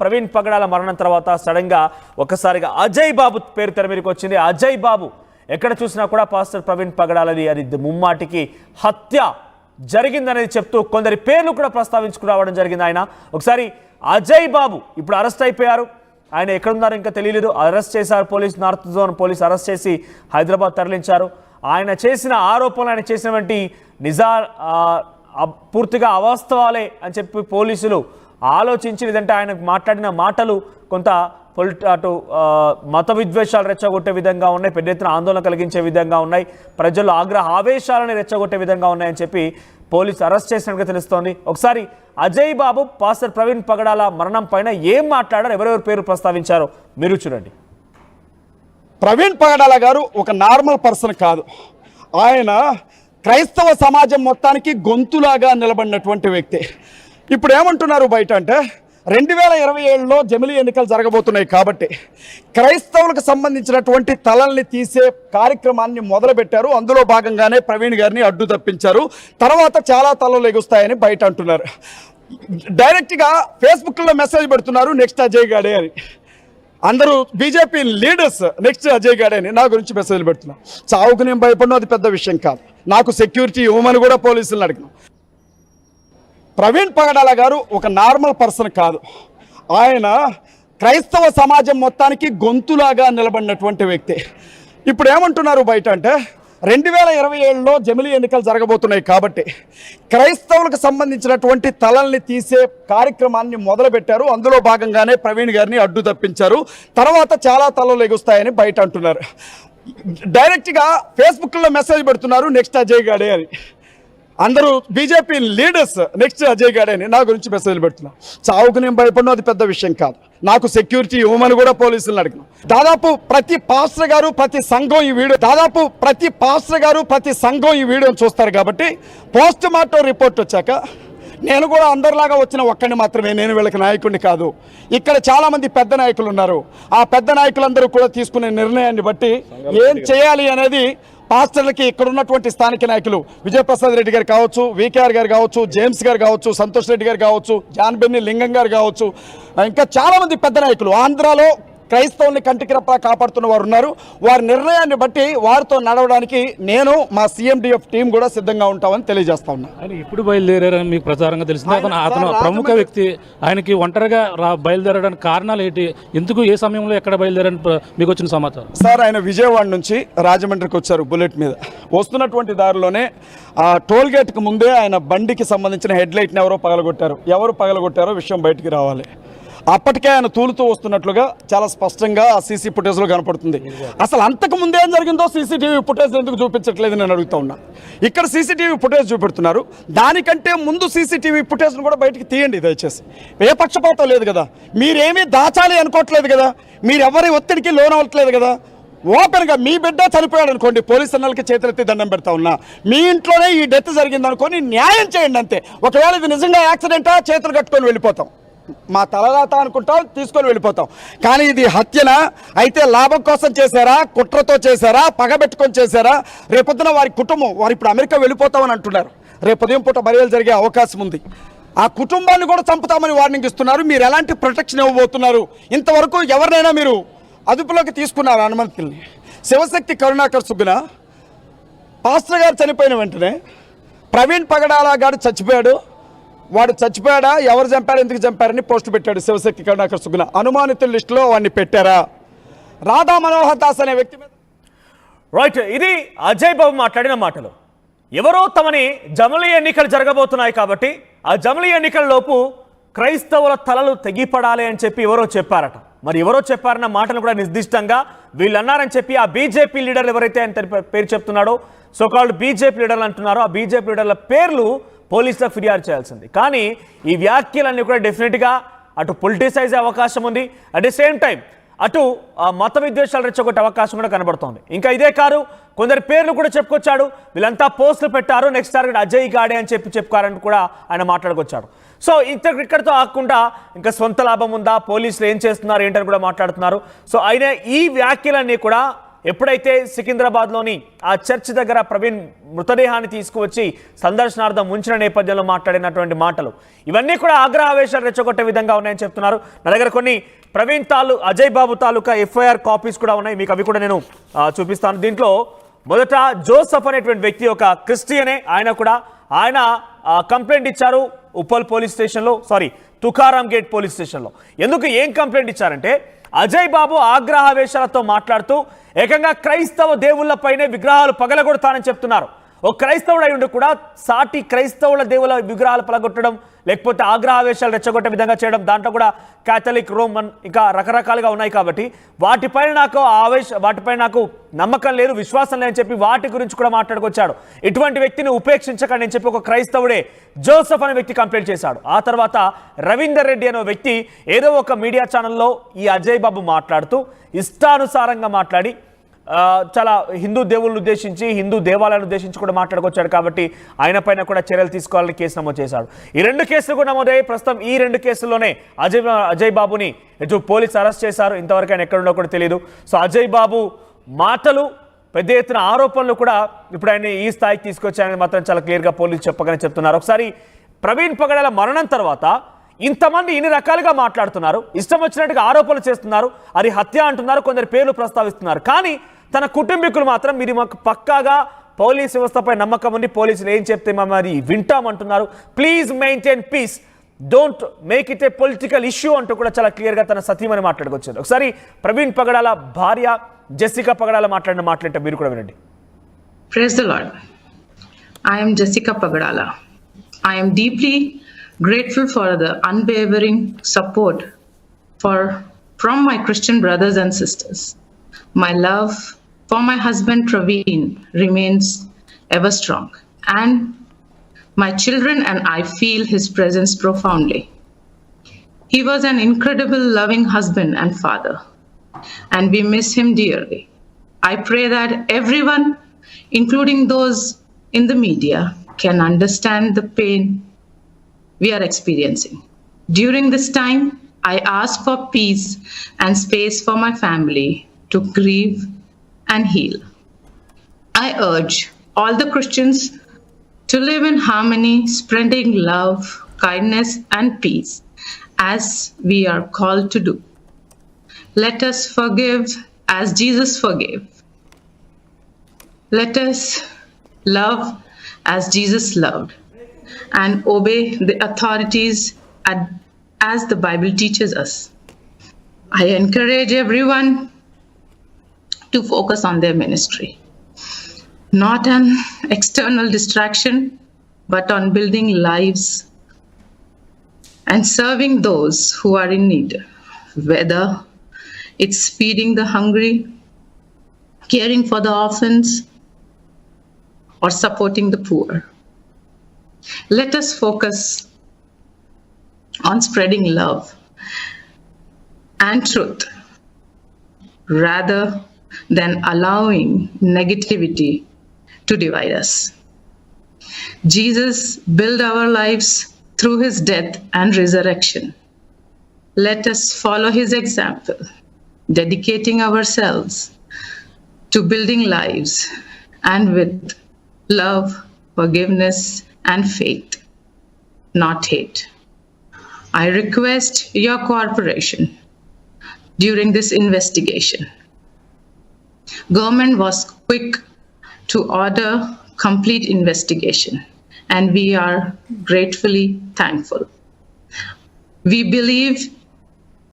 ప్రవీణ్ పగడాల మరణం తర్వాత సడన్గా ఒక్కసారిగా అజయ్ బాబు పేరు తెర మీదకి వచ్చింది. అజయ్ బాబు ఎక్కడ చూసినా కూడా పాస్టర్ ప్రవీణ్ పగడాలది అది ముమ్మాటికి హత్య జరిగిందనేది చెప్తూ కొందరి పేర్లు కూడా ప్రస్తావించుకురావడం జరిగింది. ఆయన ఒకసారి అజయ్ బాబు ఇప్పుడు అరెస్ట్ అయిపోయారు. ఆయన ఎక్కడున్నారో ఇంకా తెలియలేదు. అరెస్ట్ చేశారు police, north zone police arrest చేసి హైదరాబాద్ తరలించారు. ఆయన చేసిన ఆరోపణలు, ఆయన చేసినటువంటి పూర్తిగా అవాస్తవాలే అని చెప్పి పోలీసులు ఆలోచించి, లేదంటే ఆయన మాట్లాడిన మాటలు కొంత అటు మత విద్వేషాలు రెచ్చగొట్టే విధంగా ఉన్నాయి, పెద్ద ఎత్తున ఆందోళన కలిగించే విధంగా ఉన్నాయి, ప్రజల్లో ఆవేశాలను రెచ్చగొట్టే విధంగా ఉన్నాయని చెప్పి పోలీసు అరెస్ట్ చేసినట్టుగా తెలుస్తోంది. ఒకసారి అజయ్ బాబు పాస్టర్ ప్రవీణ్ పగడాల మరణం పైన ఏం మాట్లాడారు, ఎవరెవరి పేరు ప్రస్తావించారో మీరు చూడండి. ప్రవీణ్ పగడాల గారు ఒక నార్మల్ పర్సన్ కాదు. ఆయన క్రైస్తవ సమాజం మొత్తానికి గొంతులాగా నిలబడినటువంటి వ్యక్తి. ఇప్పుడు ఏమంటున్నారు బయట అంటే 2027లో జమిలీ ఎన్నికలు జరగబోతున్నాయి కాబట్టి క్రైస్తవులకు సంబంధించినటువంటి తలల్ని తీసే కార్యక్రమాన్ని మొదలుపెట్టారు. అందులో భాగంగానే ప్రవీణ్ గారిని అడ్డు తప్పించారు. తర్వాత చాలా తలలు ఎగుస్తాయని బయట అంటున్నారు. డైరెక్ట్గా ఫేస్బుక్లో మెసేజ్ పెడుతున్నారు, నెక్స్ట్ అజయ్ గాడే అని. అందరూ బీజేపీ లీడర్స్ నెక్స్ట్ అజయ్ గాడే అని నా గురించి మెసేజ్లు పెడుతున్నారు. చావుకు నేను భయపడడం అది పెద్ద విషయం కాదు. నాకు సెక్యూరిటీ ఇవ్వమని కూడా పోలీసులను అడిగిన. ప్రవీణ్ పగడాల గారు ఒక నార్మల్ పర్సన్ కాదు. ఆయన క్రైస్తవ సమాజం మొత్తానికి గొంతులాగా నిలబడినటువంటి వ్యక్తి. ఇప్పుడు ఏమంటున్నారు బయట అంటే 2027లో జమిలీ ఎన్నికలు జరగబోతున్నాయి కాబట్టి క్రైస్తవులకు సంబంధించినటువంటి తలల్ని తీసే కార్యక్రమాన్ని మొదలుపెట్టారు. అందులో భాగంగానే ప్రవీణ్ గారిని అడ్డు తప్పించారు. తర్వాత చాలా తలలు ఎగుస్తాయని బయట అంటున్నారు. డైరెక్ట్గా ఫేస్బుక్లో మెసేజ్ పెడుతున్నారు, నెక్స్ట్ అజయ్ గాడే అని. అందరూ బీజేపీ లీడర్స్ నెక్స్ట్ అజయ్ గాడే అని నా గురించి మెసేజ్లు పెడుతున్నారు. చావుకు నేను భయపడడం అది పెద్ద విషయం కాదు. నాకు సెక్యూరిటీ ఇవ్వమని కూడా పోలీసులను అడిగిన. దాదాపు ప్రతి పాస్టర్ గారు ప్రతి సంఘం ఈ వీడియోని చూస్తారు కాబట్టి పోస్ట్ మార్టం రిపోర్ట్ వచ్చాక నేను కూడా అందరిలాగా వచ్చిన ఒక్కడిని మాత్రమే, నేను వీళ్ళకి నాయకుడిని కాదు. ఇక్కడ చాలామంది పెద్ద నాయకులు ఉన్నారు. ఆ పెద్ద నాయకులందరూ కూడా తీసుకునే నిర్ణయాన్ని బట్టి ఏం చేయాలి అనేది పాస్టర్లకి ఇక్కడ ఉన్నటువంటి స్థానిక నాయకులు విజయప్రసాద్ రెడ్డి గారు కావచ్చు, వికేఆర్ గారు కావచ్చు, జేమ్స్ గారు కావచ్చు, సంతోష్ రెడ్డి గారు కావచ్చు, జాన్ బెన్ని లింగం గారు కావచ్చు, ఇంకా చాలామంది పెద్ద నాయకులు ఆంధ్రాలో క్రైస్తవుల్ని కంటికి రెప్పలా కాపాడుతున్న వారు ఉన్నారు. వారి నిర్ణయాన్ని బట్టి వారితో నడవడానికి నేను మా CMDF టీం కూడా సిద్ధంగా ఉంటామని తెలియజేస్తా ఉన్నా. ఆయన ఇప్పుడు బయలుదేరారని మీకు ప్రచారంగా తెలిసింది. అతను ప్రముఖ వ్యక్తి. ఆయనకి ఒంటరిగా బయలుదేరడానికి కారణాలు ఏంటి? ఎందుకు, ఏ సమయంలో, ఎక్కడ బయలుదేరని మీకు వచ్చిన సమాచారం? సార్, ఆయన విజయవాడ నుంచి రాజమండ్రికి వచ్చారు బుల్లెట్ మీద. వస్తున్నటువంటి దారిలోనే ఆ టోల్ గేట్కి ముందే ఆయన బండికి సంబంధించిన హెడ్ లైట్ని ఎవరో పగలగొట్టారు. ఎవరు పగలగొట్టారో విషయం బయటికి రావాలి. అప్పటికే ఆయన తూలుతూ వస్తున్నట్లుగా చాలా స్పష్టంగా ఆ సీసీ ఫుటేజ్లో కనపడుతుంది. అసలు అంతకు ముందు ఏం జరిగిందో CCTV ఫుటేజ్ ఎందుకు చూపించట్లేదు నేను అడుగుతా ఉన్నా. ఇక్కడ CCTV ఫుటేజ్ చూపెడుతున్నారు, దానికంటే ముందు CCTV ఫుటేజ్ను కూడా బయటికి తీయండి దయచేసి. ఏ పక్షపాతం లేదు కదా, మీరేమీ దాచాలి అనుకోవట్లేదు కదా, మీరు ఎవరి ఒత్తిడికి లోన్ అవ్వట్లేదు కదా. ఓపెన్గా మీ బిడ్డ చనిపోయాడు అనుకోండి, పోలీసు అన్నలకి చేతులెత్తి దండం పెడతా ఉన్నా. మీ ఇంట్లోనే ఈ డెత్ జరిగింది అనుకోని న్యాయం చేయండి అంతే. ఒకవేళ ఇది నిజంగా యాక్సిడెంటా, చేతులు కట్టుకొని వెళ్ళిపోతాం, మా తలరాత అనుకుంటాం, తీసుకొని వెళ్ళిపోతాం. కానీ ఇది హత్యనా? అయితే లాభం కోసం చేశారా, కుట్రతో చేశారా, పగబెట్టుకొని చేశారా? రేపొద్దున వారి కుటుంబం, వారు ఇప్పుడు అమెరికా వెళ్ళిపోతామని అంటున్నారు. రేపు ఉదయం పూట బరియలు జరిగే అవకాశం ఉంది. ఆ కుటుంబాన్ని కూడా చంపుతామని వార్నింగ్ ఇస్తున్నారు. మీరు ఎలాంటి ప్రొటెక్షన్ ఇవ్వబోతున్నారు? ఇంతవరకు ఎవరినైనా మీరు అదుపులోకి తీసుకున్నారు అనుమతుల్ని? శివశక్తి కరుణాకర్ సుగ్గున పాస్టర్ గారు చనిపోయిన వెంటనే ప్రవీణ్ పగడాల గారు చచ్చిపోయాడు, వాడు చచ్చిపోయాడా, ఎవరు చంపారు, ఎందుకు చంపారని పోస్ట్ పెట్టాడు శివశక్తి కరుణాకర్ సుగ్గున. అనుమానితుల లిస్టులో వాడిని పెట్టారా? రాధా మనోహర్ దాస్ అనే వ్యక్తి మీద రైట్. ఇది అజయ్ బాబు మాట్లాడిన మాటలు. ఎవరో తమని జమిలీ ఎన్నికలు జరగబోతున్నాయి కాబట్టి ఆ జమిలీ ఎన్నికలలోపు క్రైస్తవుల తలలు తెగిపడాలి అని చెప్పి ఎవరో చెప్పారట. మరి ఎవరో చెప్పారన్న మాటను కూడా నిర్దిష్టంగా వీళ్ళు అన్నారని చెప్పి ఆ బీజేపీ లీడర్లు ఎవరైతే ఆయన పేరు చెప్తున్నాడో, సోకాల్డ్ బీజేపీ లీడర్లు అంటున్నారో, ఆ బీజేపీ లీడర్ల పేర్లు పోలీసులకు ఫిర్యాదు చేయాల్సింది. కానీ ఈ వ్యాఖ్యలన్నీ కూడా డెఫినెట్గా అటు పొలిటిసైజ్ అవకాశం ఉంది, అట్ ది సేమ్ టైం అటు మత విద్వేషాలు రెచ్చగొట్టే అవకాశం కూడా కనబడుతోంది. ఇంకా ఇదే కాదు, కొందరి పేర్లు కూడా చెప్పుకొచ్చాడు. వీళ్ళంతా పోస్టులు పెట్టారు, నెక్స్ట్ టార్గెట్ అజయ్ గాడే అని చెప్పుకారని కూడా ఆయన మాట్లాడుకొచ్చాడు. సో ఇక్కడితో ఆకుండా ఇంకా సొంత లాభం ఉందా, పోలీసులు ఏం చేస్తున్నారు ఏంటని కూడా మాట్లాడుతున్నారు. సో ఆయన ఈ వ్యాఖ్యలన్నీ కూడా ఎప్పుడైతే సికింద్రాబాద్లోని ఆ చర్చ్ దగ్గర ప్రవీణ్ మృతదేహాన్ని తీసుకువచ్చి సందర్శనార్థం ఉంచిన నేపథ్యంలో మాట్లాడినటువంటి మాటలు ఇవన్నీ కూడా ఆగ్రహావేశాలు రెచ్చగొట్టే విధంగా ఉన్నాయని చెప్తున్నారు. నా దగ్గర కొన్ని ప్రవీణ్ అజయ్ బాబు తాలూకా ఎఫ్ఐఆర్ కాపీస్ కూడా ఉన్నాయి, మీకు అవి కూడా నేను చూపిస్తాను. దీంట్లో మొదట జోసఫ్ అనేటువంటి వ్యక్తి ఒక క్రిస్టియనే, ఆయన కంప్లైంట్ ఇచ్చారు ఉప్పల్ పోలీస్ స్టేషన్లో, తుకారాం గేట్ పోలీస్ స్టేషన్లో. ఎందుకు ఏం కంప్లైంట్ ఇచ్చారంటే అజయ్ బాబు ఆగ్రహావేశాలతో మాట్లాడుతూ ఏకంగా క్రైస్తవ దేవుళ్లపైనే విగ్రహాలు పగలగొడతానని చెప్తున్నారు. ఒక క్రైస్తవుడు అయి ఉండి కూడా సాటి క్రైస్తవుల దేవుల విగ్రహాలు పగలగొట్టడం, లేకపోతే ఆగ్రహావేశాలు రెచ్చగొట్టే విధంగా చేయడం, దాంట్లో కూడా క్యాథలిక్, రోమన్ ఇంకా రకరకాలుగా ఉన్నాయి. కాబట్టి వాటిపైన నాకు నమ్మకం లేదు, విశ్వాసం లేదని చెప్పి వాటి గురించి కూడా మాట్లాడుకొచ్చాడు. ఇటువంటి వ్యక్తిని ఉపేక్షించకండి అని చెప్పి ఒక క్రైస్తవుడే జోసఫ్ అనే వ్యక్తి కంప్లైంట్ చేశాడు. ఆ తర్వాత రవీందర్ రెడ్డి అనే వ్యక్తి ఏదో ఒక మీడియా ఛానల్లో ఈ అజయ్ బాబు మాట్లాడుతూ ఇష్టానుసారంగా మాట్లాడి చాలా హిందూ దేవుళ్ళను ఉద్దేశించి, హిందూ దేవాలయాలను ఉద్దేశించి కూడా మాట్లాడుకొచ్చాడు. కాబట్టి ఆయన పైన కూడా చర్యలు తీసుకోవాలని కేసు నమోదు చేశాడు. ఈ 2 కేసులు కూడా నమోదయ్యాయి. ప్రస్తుతం ఈ 2 కేసుల్లోనే అజయ్ బాబుని ఇటు పోలీసు అరెస్ట్ చేశారు. ఇంతవరకు ఆయన ఎక్కడుండో కూడా తెలియదు. సో అజయ్ బాబు మాటలు, పెద్ద ఎత్తున ఆరోపణలు కూడా ఇప్పుడు ఆయన ఈ స్థాయికి తీసుకొచ్చాయని మాత్రం చాలా క్లియర్గా పోలీసు చెప్పగానే చెప్తున్నారు. ఒకసారి ప్రవీణ్ పగడాల మరణం తర్వాత ఇంతమంది ఇన్ని రకాలుగా మాట్లాడుతున్నారు, ఇష్టం వచ్చినట్టుగా ఆరోపణలు చేస్తున్నారు, అది హత్య అంటున్నారు, కొందరు పేర్లు ప్రస్తావిస్తున్నారు. కానీ తన కుటుంబీకులు మాత్రం మీరు మాకు పక్కాగా పోలీస్ వ్యవస్థపై నమ్మకం ఉంది, పోలీసులు ఏం చెప్తే మేము అది వింటామంటున్నారు, please maintain peace, don't make it a political issue అంటూ కూడా చాలా క్లియర్గా తన సతీమని మాట్లాడుకొచ్చారు. ఒకసారి ప్రవీణ్ పగడాల భార్య జెసికా పగడాల మాట్లాడిన మాట్లాడితే మీరు కూడా వినండి. Praise the Lord. I am Jessica Pagadala. I am deeply grateful for the unwavering support from my Christian brothers and sisters. My love for my husband Praveen remains ever strong, and my children and I feel his presence profoundly. He was an incredible loving husband and father, and we miss him dearly. I pray that everyone, including those in the media, can understand the pain we are experiencing. During this time, I ask for peace and space for my family to grieve and heal. I urge all the Christians to live in harmony, spreading love, kindness, and peace as we are called to do. Let us forgive as Jesus forgave. Let us love as Jesus loved, and obey the authorities as the Bible teaches us. I encourage everyone to focus on their ministry, not an external distraction, but on building lives and serving those who are in need, whether it's feeding the hungry, caring for the orphans, or supporting the poor. Let us focus on spreading love and truth rather than allowing negativity to divide us. Jesus built our lives through his death and resurrection. Let us follow his example, dedicating ourselves to building lives and with love, forgiveness, and faith, not hate. I request your cooperation during this investigation. Government was quick to order complete investigation, and we are gratefully thankful. We believe